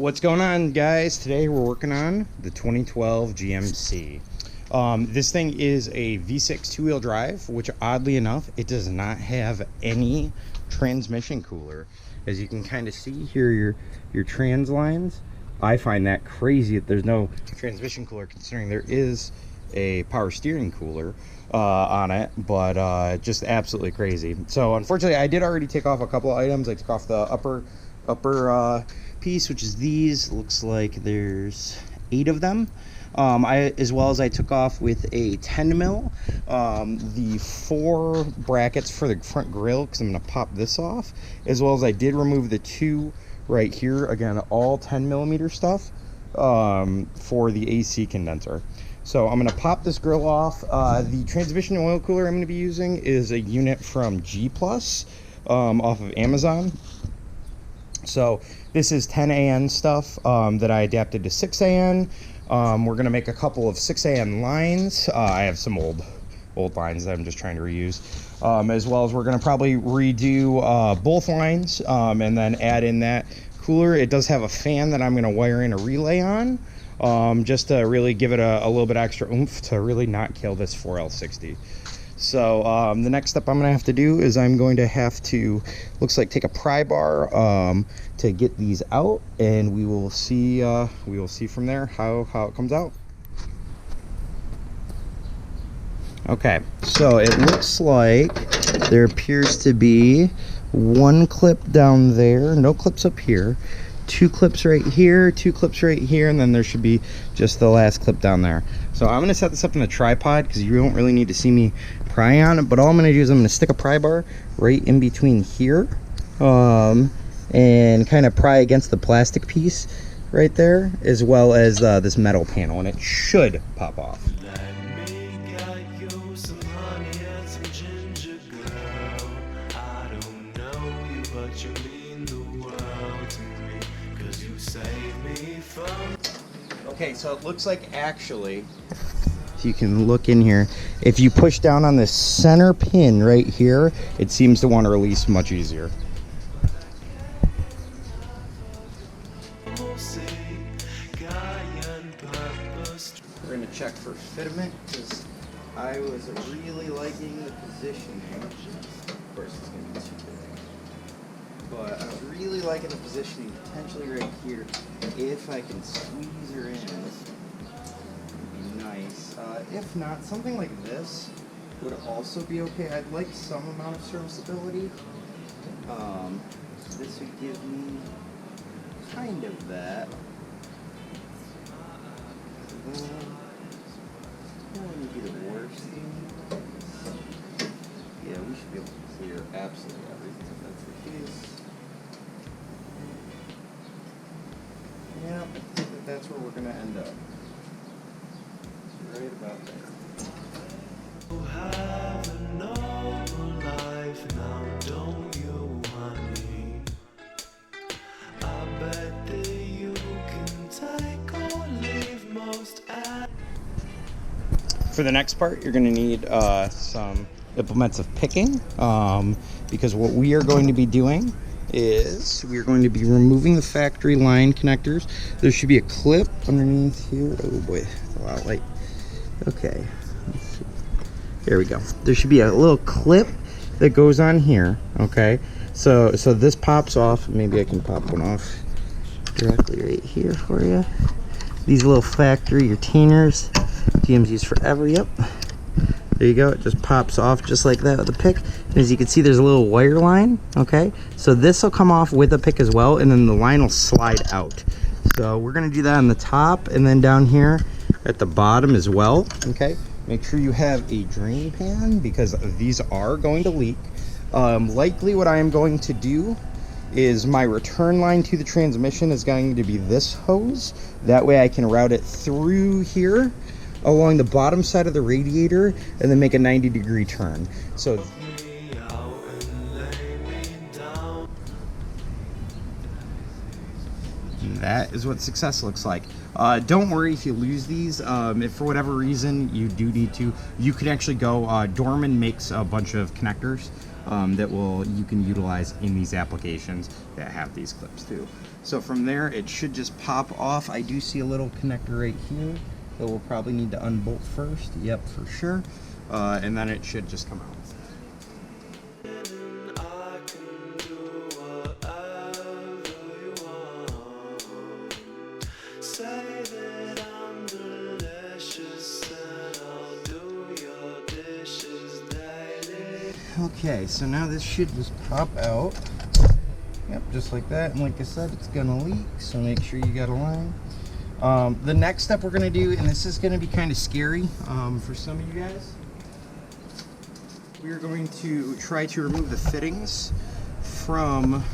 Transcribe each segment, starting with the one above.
What's going on, guys? Today we're working on the 2012 GMC. This thing is a V6 two-wheel drive, which oddly enough, it does not have any transmission cooler. As you can kind of see here, your trans lines. I find that crazy that there's no transmission cooler, considering there is a power steering cooler on it, but just absolutely crazy. So unfortunately, I did already take off a couple of items. I took off the upper piece, which is these. Looks like there's 8 of them. As well as I took off with a 10 mil the 4 brackets for the front grille, because I'm going to pop this off, as well as I did remove the 2 right here, again all 10 millimeter stuff, for the AC condenser. So I'm going to pop this grill off. The transmission oil cooler I'm going to be using is a unit from G Plus, off of Amazon. So this is 10 AN stuff that I adapted to 6 AN. We're going to make a couple of 6 AN lines. I have some old lines that I'm just trying to reuse. As well as we're going to probably redo both lines and then add in that cooler. It does have a fan that I'm going to wire in a relay on, just to really give it a little bit extra oomph to really not kill this 4L60. So the next step I'm going to have to do is I'm going to have to, looks like, take a pry bar to get these out, and we will see from there how it comes out. Okay, so it looks like there appears to be 1 clip down there, no clips up here, 2 clips right here, 2 clips right here, and then there should be just the last clip down there. So I'm going to set this up in a tripod because you don't really need to see me pry on it, but all I'm going to do is I'm going to stick a pry bar right in between here, and kind of pry against the plastic piece right there, as well as this metal panel, and it should pop off. Okay, so it looks like, actually, if you can look in here, if you push down on this center pin right here, it seems to want to release much easier. We're going to check for fitment, because I was really liking the positioning. Of course, it's going to be too big. But I was really liking the positioning, potentially right here. If I can squeeze her in, it would be nice. If not, something like this would also be okay. I'd like some amount of serviceability. This would give me kind of that. That wouldn't be the worst thing. Yeah, we should be able to clear absolutely everything if that's the case. Yeah, I think that's where we're going to end up. Right about there. Have a normal life now, don't you, honey? I bet that you can take or leave most. For the next part, you're going to need some implements of picking, because what we are going to be doing is we're going to be removing the factory line connectors. There should be a clip underneath here. Oh boy, it's a lot of light. Okay, let's see. There we go. There should be a little clip that goes on here. Okay, so this pops off. Maybe I can pop one off directly right here for you. These little factory retainers, GM's used forever. Yep. There you go, it just pops off just like that with a pick. And as you can see, there's a little wire line, okay? So this will come off with a pick as well, and then the line will slide out. So we're gonna do that on the top and then down here at the bottom as well, okay? Make sure you have a drain pan because these are going to leak. Likely what I am going to do is my return line to the transmission is going to be this hose. That way I can route it through here along the bottom side of the radiator and then make a 90-degree turn. So that is what success looks like. Don't worry if you lose these. If for whatever reason you do need to, you can actually go, Dorman makes a bunch of connectors that you can utilize in these applications that have these clips too. So from there, it should just pop off. I do see a little connector right here that we'll probably need to unbolt first. Yep, for sure. And then it should just come out. I can do whatever you want. Say that I'm delicious and I'll do your dishes daily. Okay, so now this should just pop out. Yep, just like that. And like I said, it's gonna leak, so make sure you got a line. The next step we're gonna do, and this is gonna be kind of scary for some of you guys, we are going to try to remove the fittings from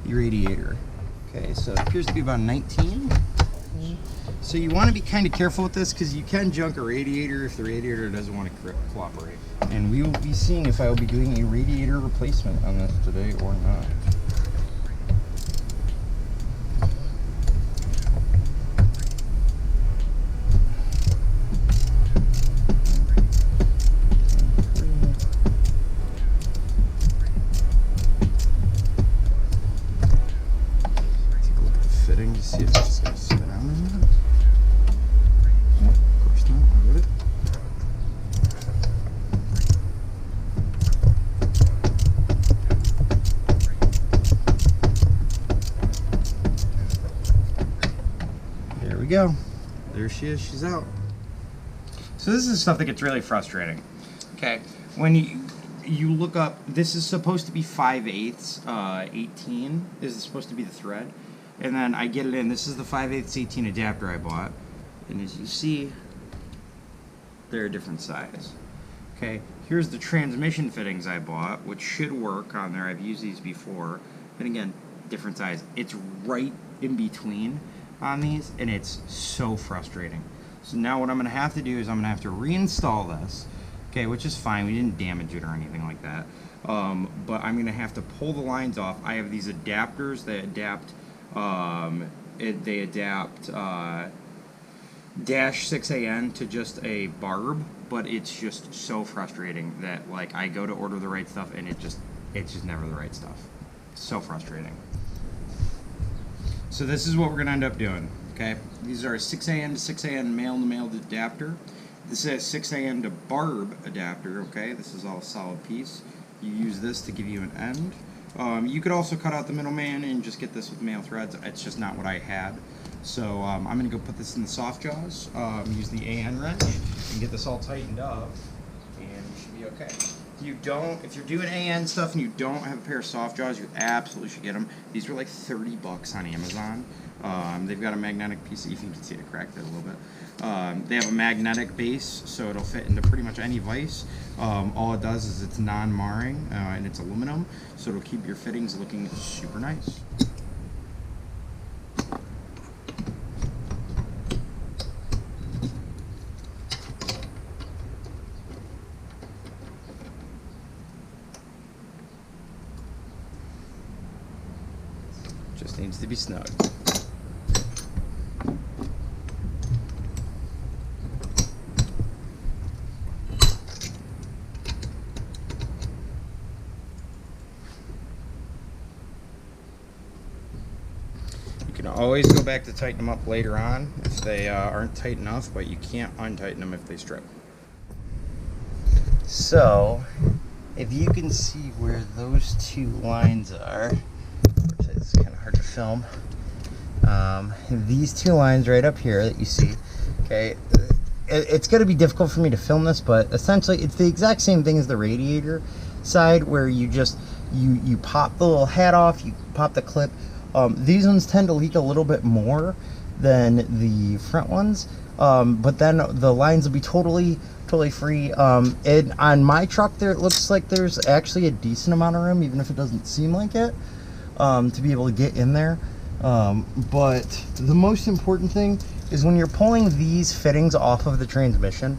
the radiator. Okay, so it appears to be about 19. So you want to be kind of careful with this because you can junk a radiator if the radiator doesn't want to cooperate. And we will be seeing if I will be doing a radiator replacement on this today or not. See if it's just going to spin out or not. Of course not. Why would it? There we go. There she is. She's out. So this is stuff that gets really frustrating. Okay, when you look up, this is supposed to be 5/8, 18 is supposed to be the thread. And then I get it in. This is the 5/8 18 adapter I bought. And as you see, they're a different size. Okay, here's the transmission fittings I bought, which should work on there. I've used these before. And again, different size. It's right in between on these, and it's so frustrating. So now what I'm going to have to do is I'm going to have to reinstall this. Okay, which is fine. We didn't damage it or anything like that. But I'm going to have to pull the lines off. I have these adapters that adapt... they adapt dash 6AN to just a barb, but it's just so frustrating that like I go to order the right stuff and it's just never the right stuff. So frustrating. So this is what we're gonna end up doing. Okay, these are 6AN to 6AN male-to-male adapter. This is 6AN to barb adapter. Okay, this is all a solid piece. You use this to give you an end. You could also cut out the middleman and just get this with male threads. It's just not what I had. So I'm going to go put this in the soft jaws, use the AN wrench, and get this all tightened up, and you should be okay. If you're doing AN stuff and you don't have a pair of soft jaws, you absolutely should get them. These were like $30 on Amazon. They've got a magnetic piece, if you can see it cracked there a little bit. They have a magnetic base, so it'll fit into pretty much any vise. All it does is it's non-marring, and it's aluminum, so it'll keep your fittings looking super nice. Just needs to be snug. You can always go back to tighten them up later on if they aren't tight enough, but you can't untighten them if they strip. So, if you can see where those two lines are, it's kind of hard to film. These two lines right up here that you see, okay, it's going to be difficult for me to film this, but essentially it's the exact same thing as the radiator side, where you just you pop the little hat off, you pop the clip. These ones tend to leak a little bit more than the front ones, but then the lines will be totally free. And on my truck there, it looks like there's actually a decent amount of room, even if it doesn't seem like it, to be able to get in there. But the most important thing is when you're pulling these fittings off of the transmission,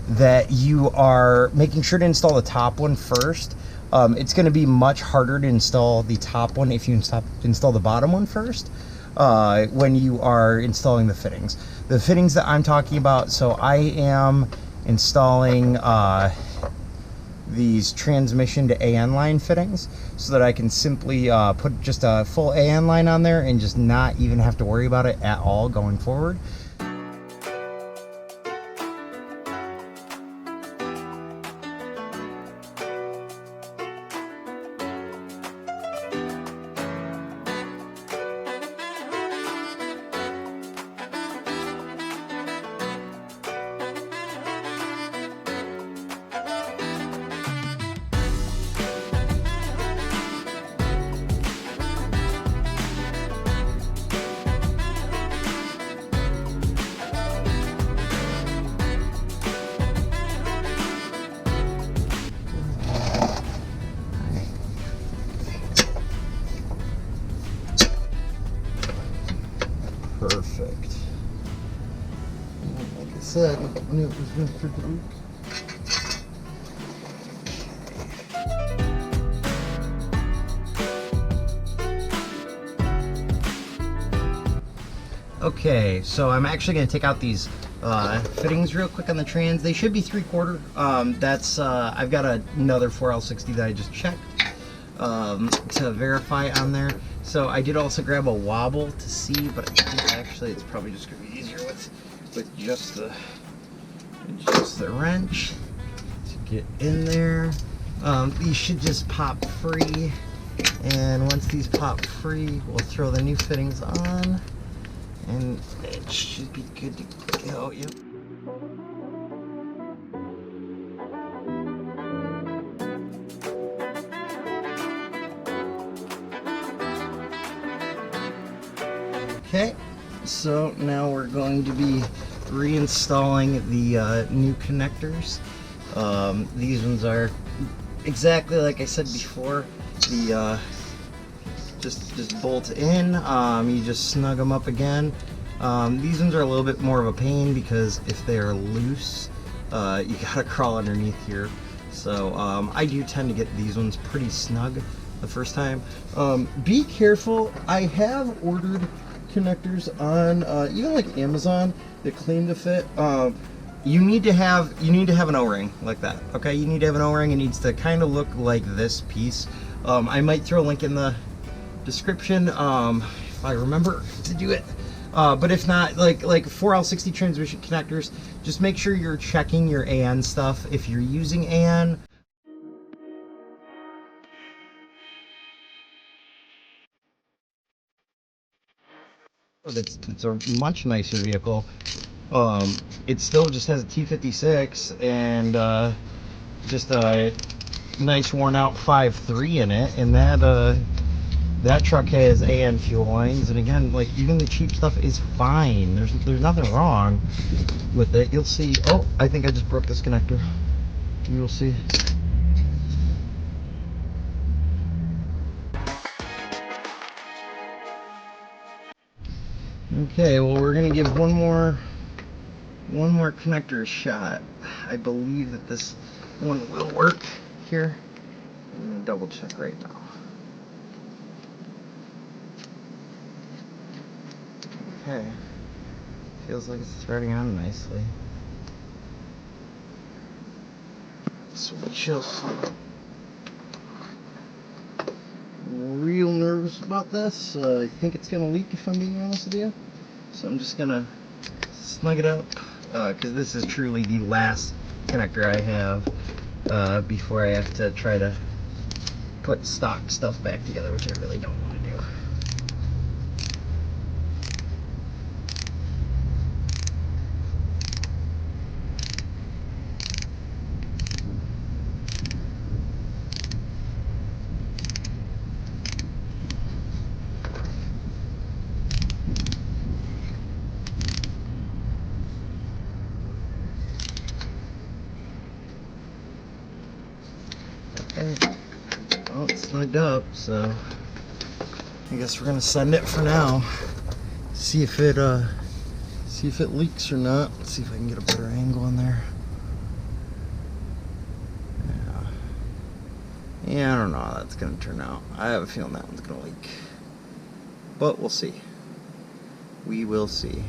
that you are making sure to install the top one first. It's going to be much harder to install the top one if you install the bottom one first, when you are installing the fittings. The fittings that I'm talking about, so I am installing these transmission to AN line fittings so that I can simply put just a full AN line on there and just not even have to worry about it at all going forward. Perfect. Like I said, I knew it was going to leak. Okay, so I'm actually going to take out these fittings real quick on the trans. They should be 3/4. I've got another 4L60 that I just checked to verify on there. So I did also grab a wobble to see, but I think actually it's probably just going to be easier with just the wrench to get in there. These should just pop free, and once these pop free, we'll throw the new fittings on, and it should be good to go. Yep. Okay, so now we're going to be reinstalling the new connectors. These ones are exactly like I said before. The just bolt in. You just snug them up again. These ones are a little bit more of a pain because if they are loose, you gotta crawl underneath here. So I do tend to get these ones pretty snug the first time. Be careful. I have ordered connectors on even like Amazon that claim to fit. You need to have an O-ring like that. Okay, you need to have an O-ring. It needs to kind of look like this piece. I might throw a link in the description if I remember to do it. But if not, like 4L60 transmission connectors, just make sure you're checking your AN stuff. If you're using AN, it's a much nicer vehicle. It still just has a T56 and just a nice worn out 5.3 in it, and that truck has AN fuel lines, and again, like, even the cheap stuff is fine. There's nothing wrong with it. You'll see. Oh, I think I just broke this connector. You'll see. Okay, well, we're gonna give one more connector a shot. I believe that this one will work here. I'm gonna double check right now. Okay, feels like it's threading on nicely. So we shall see. I'm real nervous about this. I think it's gonna leak if I'm being honest with you. So I'm just gonna snug it up because this is truly the last connector I have before I have to try to put stock stuff back together, which I really don't want to do. Okay. Well, it's snugged up, so I guess we're gonna send it for now. See if it leaks or not. Let's see if I can get a better angle in there. Yeah, I don't know how that's gonna turn out. I have a feeling that one's gonna leak, but we'll see. We will see.